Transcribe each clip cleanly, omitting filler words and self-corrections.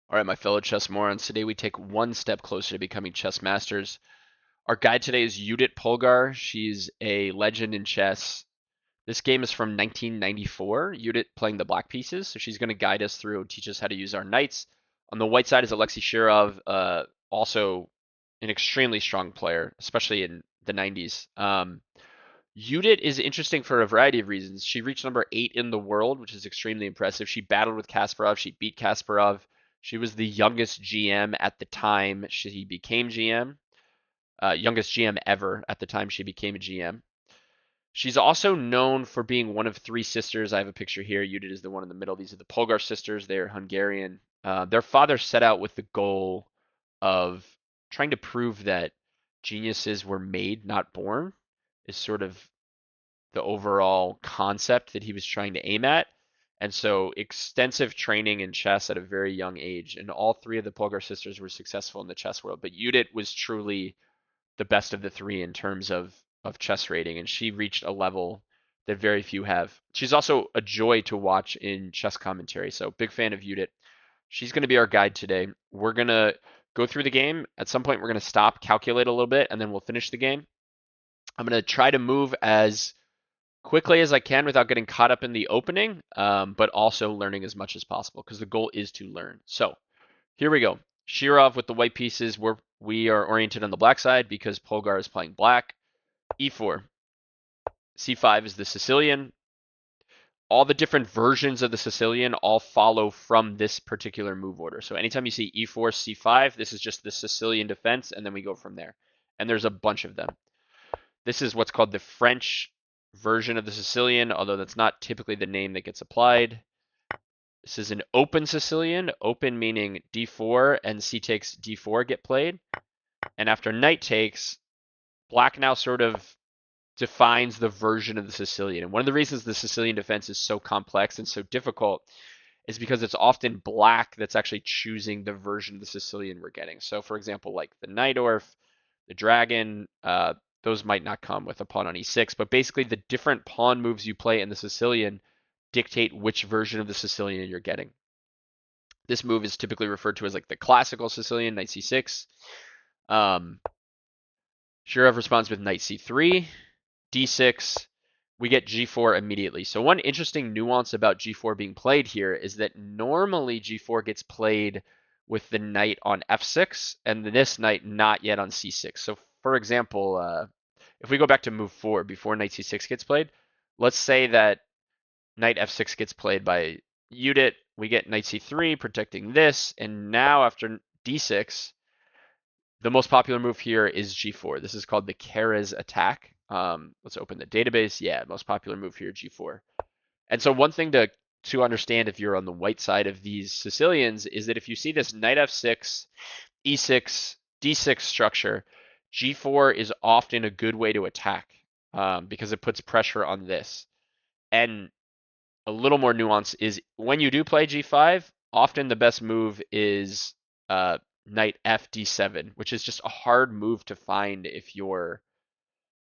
All right, my fellow chess morons, today we take one step closer to becoming chess masters. Our guide today is Judit Polgar. She's a legend in chess. This game is from 1994, Judit playing the black pieces, so she's going to guide us through, teach us how to use our knights. On the white side is Alexei Shirov, also an extremely strong player, especially in the 90s. Judit is interesting for a variety of reasons. She reached number 8 in the world, which is extremely impressive. She battled with Kasparov. She beat Kasparov. She was the youngest GM at the time she became GM, youngest GM ever at the time she became a GM. She's also known for being one of three sisters. I have a picture here. Judit is the one in the middle. These are the Polgar sisters. They're Hungarian. Their father set out with the goal of trying to prove that geniuses were made, not born, is sort of the overall concept that he was trying to aim at. And so extensive training in chess at a very young age. And all three of the Polgar sisters were successful in the chess world. But Judit was truly the best of the three in terms of chess rating. And she reached a level that very few have. She's also a joy to watch in chess commentary. So big fan of Judit. She's going to be our guide today. We're going to go through the game. At some point, we're going to stop, calculate a little bit, and then we'll finish the game. I'm going to try to move as quickly as I can without getting caught up in the opening, but also learning as much as possible because the goal is to learn. So here we go. Shirov with the white pieces. We are oriented on the black side because Polgar is playing black. E4. C5 is the Sicilian. All the different versions of the Sicilian all follow from this particular move order. So anytime you see E4, C5, this is just the Sicilian defense, and then we go from there. And there's a bunch of them. This is what's called the French version of the Sicilian, although that's not typically the name that gets applied. This is an open Sicilian, open meaning d4 and c takes d4 get played. And after knight takes, black now sort of defines the version of the Sicilian. And one of the reasons the Sicilian defense is so complex and so difficult is because it's often black that's actually choosing the version of the Sicilian we're getting. So for example, like the Najdorf, the Dragon, those might not come with a pawn on e6, but basically the different pawn moves you play in the Sicilian dictate which version of the Sicilian you're getting. This move is typically referred to as like the classical Sicilian, knight c6. Shirov responds with knight c3, d6. We get g4 immediately. So one interesting nuance about g4 being played here is that normally g4 gets played with the knight on f6 and this knight not yet on c6. So for example, if we go back to move 4 before knight c6 gets played, let's say that knight f6 gets played by Judit. We get knight c3 protecting this, and now after d6, the most popular move here is g4. This is called the Keres attack. Let's open the database. Yeah, most popular move here, g4. And so one thing to understand if you're on the white side of these Sicilians is that if you see this knight f6, e6, d6 structure, g4 is often a good way to attack because it puts pressure on this. And a little more nuance is when you do play g5, often the best move is knight f d7, which is just a hard move to find if you're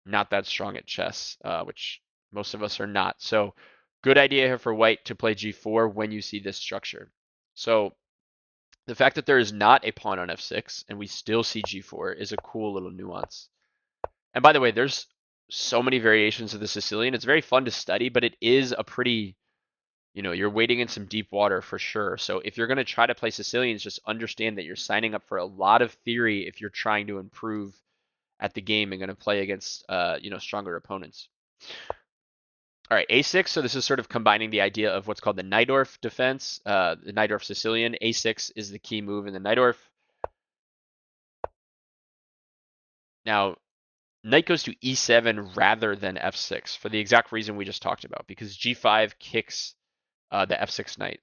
not that strong at chess, which most of us are not. So good idea here for white to play g4 when you see this structure. So the fact that there is not a pawn on f6 and we still see g4 is a cool little nuance. And by the way, there's so many variations of the Sicilian. It's very fun to study, but it is a pretty, you're wading in some deep water for sure. So if you're going to try to play Sicilians, just understand that you're signing up for a lot of theory if you're trying to improve at the game and going to play against, stronger opponents. All right, a6. So this is sort of combining the idea of what's called the Najdorf defense, the Najdorf Sicilian. a6 is the key move in the Najdorf. Now, knight goes to e7 rather than f6 for the exact reason we just talked about, because g5 kicks the f6 knight.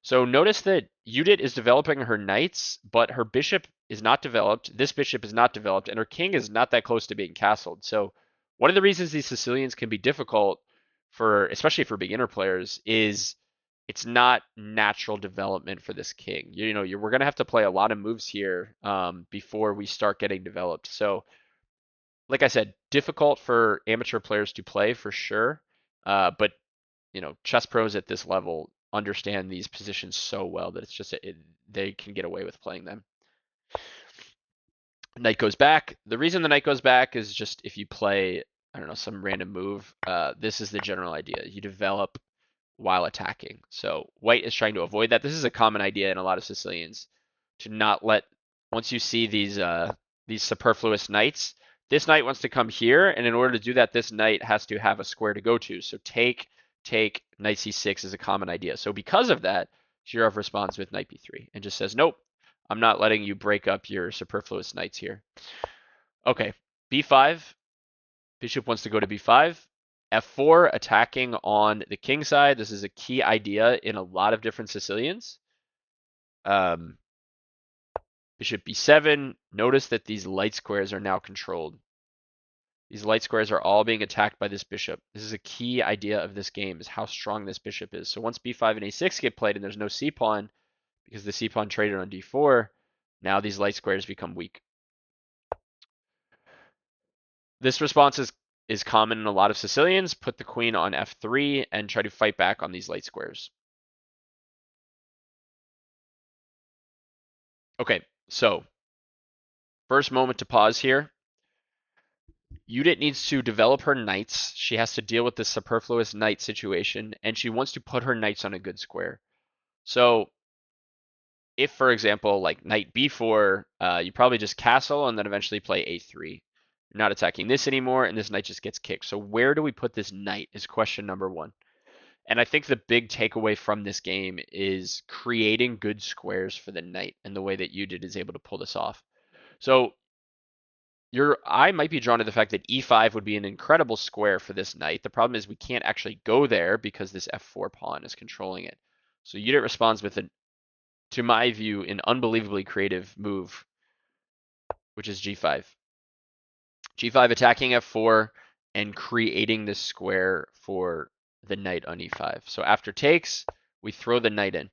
So notice that Judit is developing her knights, but her bishop is not developed. This bishop is not developed, and her king is not that close to being castled. So one of the reasons these Sicilians can be difficult especially for beginner players, is it's not natural development for this king. We're going to have to play a lot of moves here before we start getting developed. So like I said, difficult for amateur players to play for sure. But chess pros at this level understand these positions so well that it's just they can get away with playing them. Knight goes back. The reason the knight goes back is just if you play, I don't know, some random move, this is the general idea. You develop while attacking. So white is trying to avoid that. This is a common idea in a lot of Sicilians to not let, once you see these superfluous knights, this knight wants to come here, and in order to do that, this knight has to have a square to go to. So take, knight c6 is a common idea. So because of that, Shirov responds with knight b3 and just says, nope, I'm not letting you break up your superfluous knights here. Okay, b5. Bishop wants to go to b5. f4, attacking on the king side. This is a key idea in a lot of different Sicilians. Bishop b7. Notice that these light squares are now controlled. These light squares are all being attacked by this bishop. This is a key idea of this game, is how strong this bishop is. So once b5 and a6 get played and there's no c-pawn, because the c-pawn traded on d4, now these light squares become weak. This response is common in a lot of Sicilians. Put the queen on f3 and try to fight back on these light squares. Okay, so first moment to pause here. Judit needs to develop her knights. She has to deal with this superfluous knight situation, and she wants to put her knights on a good square. So if, for example, like knight b4, you probably just castle and then eventually play a3. You're not attacking this anymore, and this knight just gets kicked. So where do we put this knight is question number one. And I think the big takeaway from this game is creating good squares for the knight, and the way that Judit is able to pull this off. So your eye might be drawn to the fact that e5 would be an incredible square for this knight. The problem is we can't actually go there because this f4 pawn is controlling it. So Judit responds with, to my view, an unbelievably creative move, which is g5. g5 attacking f4 and creating this square for the knight on e5. So after takes, we throw the knight in.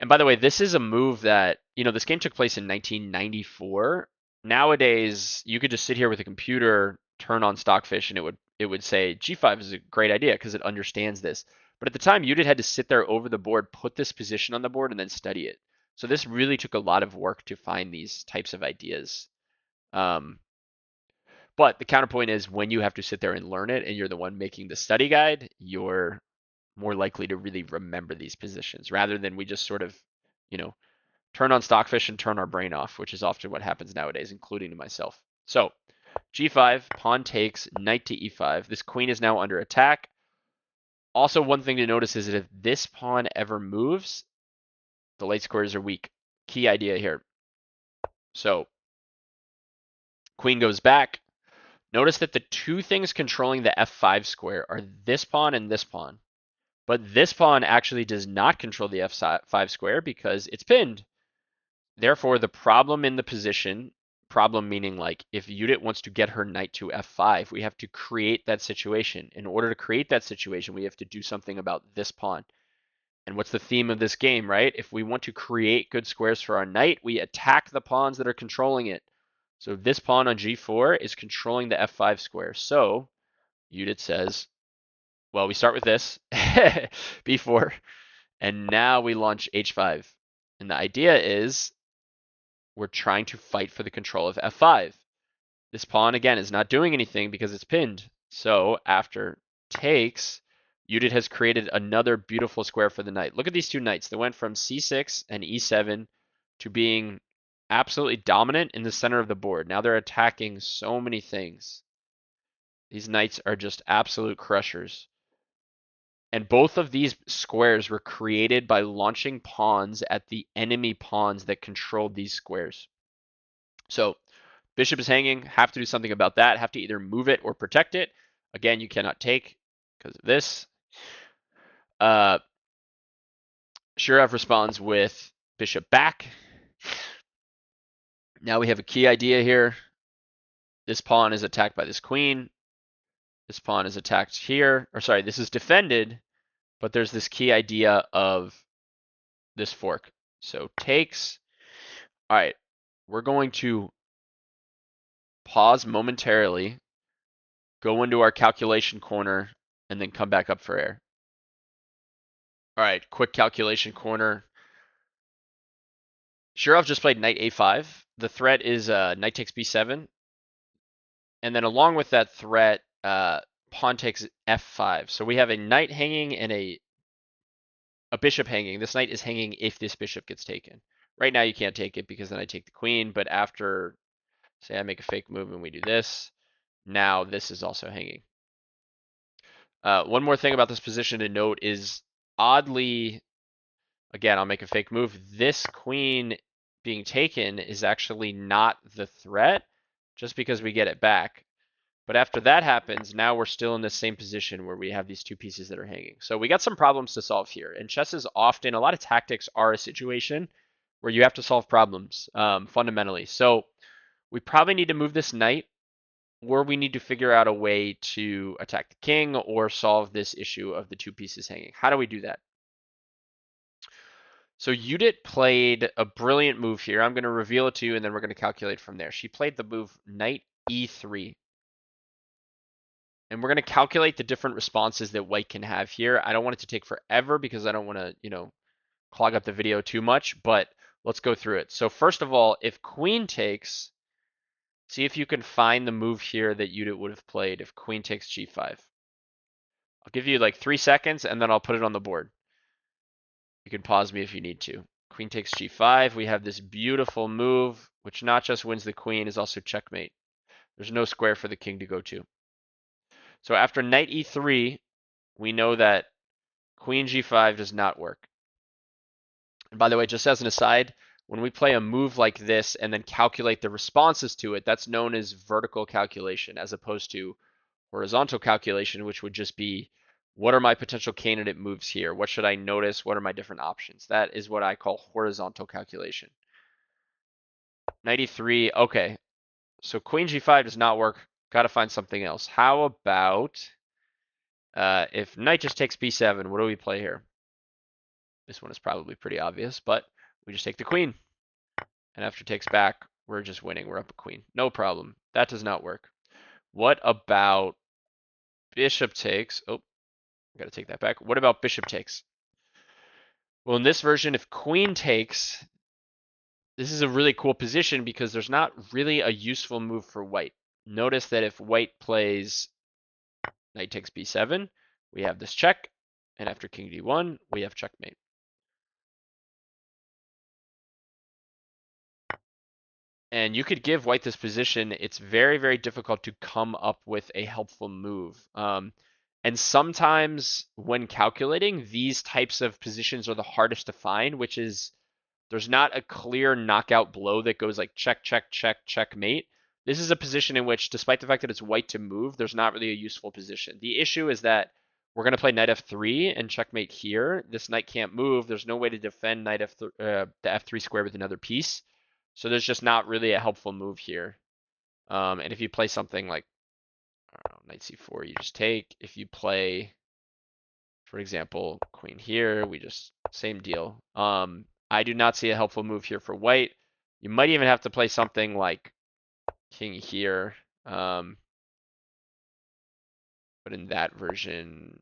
And by the way, this is a move that, this game took place in 1994. Nowadays, you could just sit here with a computer, turn on Stockfish, and it would say g5 is a great idea because it understands this. But at the time, Judit had to sit there over the board, put this position on the board, and then study it. So this really took a lot of work to find these types of ideas. But the counterpoint is when you have to sit there and learn it, and you're the one making the study guide, you're more likely to really remember these positions rather than we just sort of, turn on Stockfish and turn our brain off, which is often what happens nowadays, including to myself. So g5, pawn takes, knight to e5. This queen is now under attack. Also, one thing to notice is that if this pawn ever moves, the light squares are weak. Key idea here. So queen goes back. Notice that the two things controlling the f5 square are this pawn and this pawn. But this pawn actually does not control the f5 square because it's pinned. Therefore, the problem in the position, problem meaning like if Judit wants to get her knight to f5, we have to create that situation. In order to create that situation, we have to do something about this pawn. And what's the theme of this game, right? If we want to create good squares for our knight, we attack the pawns that are controlling it. So this pawn on g4 is controlling the f5 square. So Judit says, well, we start with this, b4, and now we launch h5. And the idea is we're trying to fight for the control of f5. This pawn, again, is not doing anything because it's pinned. So after takes, Judit has created another beautiful square for the knight. Look at these two knights. They went from c6 and e7 to being absolutely dominant in the center of the board. Now they're attacking so many things. These knights are just absolute crushers. And both of these squares were created by launching pawns at the enemy pawns that controlled these squares. So bishop is hanging, have to do something about that, have to either move it or protect it. Again, you cannot take because of this. Shirov responds with bishop back. Now we have a key idea here. This pawn is attacked by this queen. This pawn is attacked here. Or sorry, this is defended, but there's this key idea of this fork. So takes. All right, we're going to pause momentarily, go into our calculation corner, and then come back up for air. All right, quick calculation corner. Shirov just played knight a5. The threat is knight takes b7, and then along with that threat, pawn takes f5. So we have a knight hanging and a bishop hanging. This knight is hanging if this bishop gets taken. Right now you can't take it because then I take the queen, but after, say I make a fake move and we do this, now this is also hanging. One more thing about this position to note is, oddly, again, I'll make a fake move. This queen being taken is actually not the threat, just because we get it back. But after that happens, now we're still in the same position where we have these two pieces that are hanging. So we got some problems to solve here. And chess is often, a lot of tactics are a situation where you have to solve problems fundamentally. So we probably need to move this knight, or we need to figure out a way to attack the king or solve this issue of the two pieces hanging. How do we do that? So Judit played a brilliant move here. I'm going to reveal it to you, and then we're going to calculate from there. She played the move knight e3. And we're going to calculate the different responses that white can have here. I don't want it to take forever because I don't want to, clog up the video too much, but let's go through it. So first of all, if queen takes, see if you can find the move here that Judit would have played if queen takes g5. I'll give you like 3 seconds and then I'll put it on the board. You can pause me if you need to. Queen takes g5. We have this beautiful move, which not just wins the queen, is also checkmate. There's no square for the king to go to. So after knight e3, we know that queen g5 does not work. And by the way, just as an aside, when we play a move like this and then calculate the responses to it, that's known as vertical calculation, as opposed to horizontal calculation, which would just be, what are my potential candidate moves here? What should I notice? What are my different options? That is what I call horizontal calculation. 93, okay. So queen g5 does not work. Got to find something else. How about if knight just takes b7, what do we play here? This one is probably pretty obvious, but we just take the queen. And after takes back, we're just winning. We're up a queen. No problem. That does not work. What about bishop takes? Oh, I gotta take that back. What about bishop takes? Well, in this version, if queen takes, this is a really cool position because there's not really a useful move for white. Notice that if white plays knight takes b7, we have this check, and after king d1, we have checkmate. And you could give white this position. It's very, very difficult to come up with a helpful move. And sometimes when calculating, these types of positions are the hardest to find, which is there's not a clear knockout blow that goes like check, check, check, checkmate. This is a position in which, despite the fact that it's white to move, there's not really a useful position. The issue is that we're going to play knight f3 and checkmate here. This knight can't move. There's no way to defend knight the f3 square with another piece. So there's just not really a helpful move here. And if you play something like, I don't know, knight c4, you just take. If you play, for example, queen here, we just, same deal. I do not see a helpful move here for white. You might even have to play something like king here. But in that version,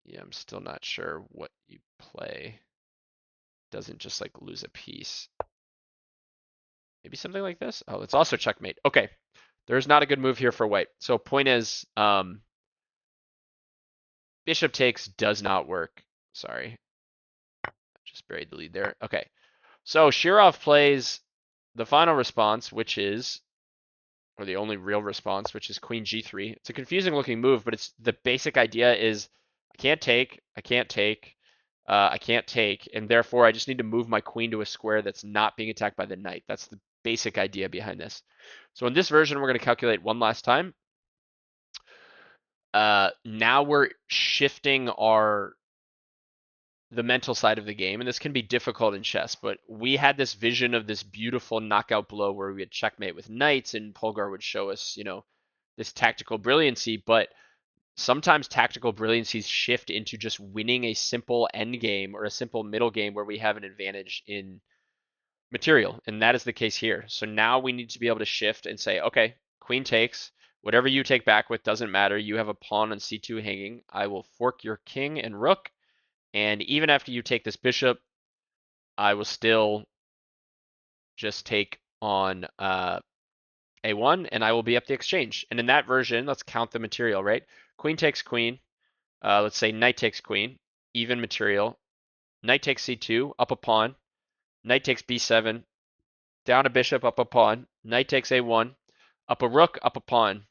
yeah, I'm still not sure what you play. Doesn't just like lose a piece. Maybe something like this. Oh, it's also checkmate. Okay. There's not a good move here for white. So point is, bishop takes does not work. Sorry. Just buried the lead there. Okay. So Shirov plays the final response, which is, or the only real response, which is queen g3. It's a confusing looking move, but it's the basic idea is I can't take, I can't take, I can't take, and therefore I just need to move my queen to a square that's not being attacked by the knight. That's the basic idea behind this. So in this version, we're going to calculate one last time. Now we're shifting the mental side of the game, and this can be difficult in chess, but we had this vision of this beautiful knockout blow where we would checkmate with knights, and Polgar would show us, this tactical brilliancy, but sometimes tactical brilliancies shift into just winning a simple end game or a simple middle game where we have an advantage in material, and that is the case here. So now we need to be able to shift and say, okay, queen takes, whatever you take back with doesn't matter. You have a pawn on c2 hanging. I will fork your king and rook, And even after you take this bishop, I will still just take on a1, and I will be up the exchange. And in that version, let's count the material, right? Queen takes queen. Let's say knight takes queen, even material. Knight takes c2, up a pawn. Knight takes b7, down a bishop, up a pawn. Knight takes a1, up a rook, up a pawn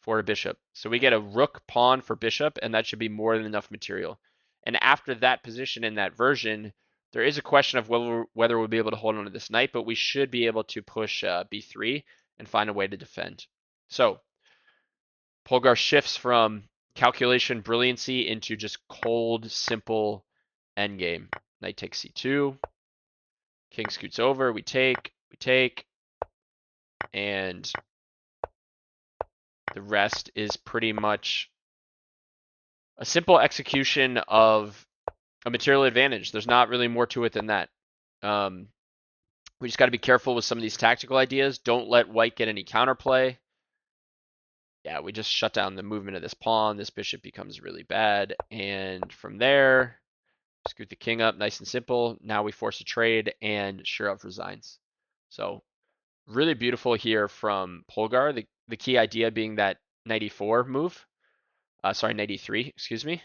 for a bishop. So we get a rook pawn for bishop, and that should be more than enough material. And after that position in that version, there is a question of whether we'll be able to hold on to this knight, but we should be able to push b3 and find a way to defend. So Polgar shifts from calculation brilliancy into just cold, simple endgame. Knight takes c2, king scoots over, we take, and the rest is pretty much a simple execution of a material advantage. There's not really more to it than that. We just got to be careful with some of these tactical ideas. Don't let white get any counterplay. Yeah, we just shut down the movement of this pawn. This bishop becomes really bad. And from there, scoot the king up, nice and simple. Now we force a trade, and Shirov resigns. So really beautiful here from Polgar. The key idea being that knight e4 move. Sorry, knight e3, excuse me.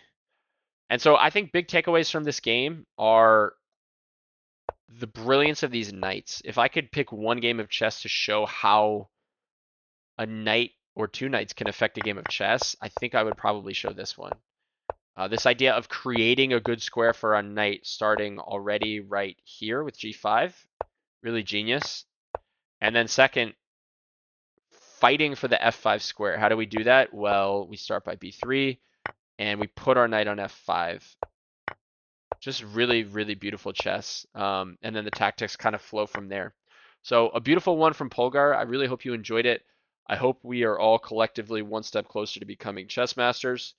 And so I think big takeaways from this game are the brilliance of these knights. If I could pick one game of chess to show how a knight or two knights can affect a game of chess, I think I would probably show this one. This idea of creating a good square for a knight starting already right here with g5, really genius. And then second, fighting for the f5 square. How do we do that? Well, we start by b3, and we put our knight on f5. Just really, really beautiful chess. And then the tactics kind of flow from there. So a beautiful one from Polgar. I really hope you enjoyed it. I hope we are all collectively one step closer to becoming chess masters.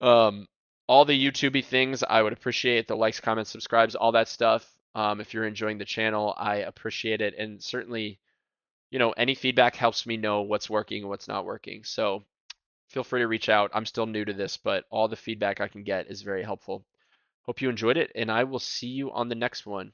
All the YouTubey things, I would appreciate the likes, comments, subscribes, all that stuff. If you're enjoying the channel, I appreciate it. And certainly, any feedback helps me know what's working and what's not working. So feel free to reach out. I'm still new to this, but all the feedback I can get is very helpful. Hope you enjoyed it, and I will see you on the next one.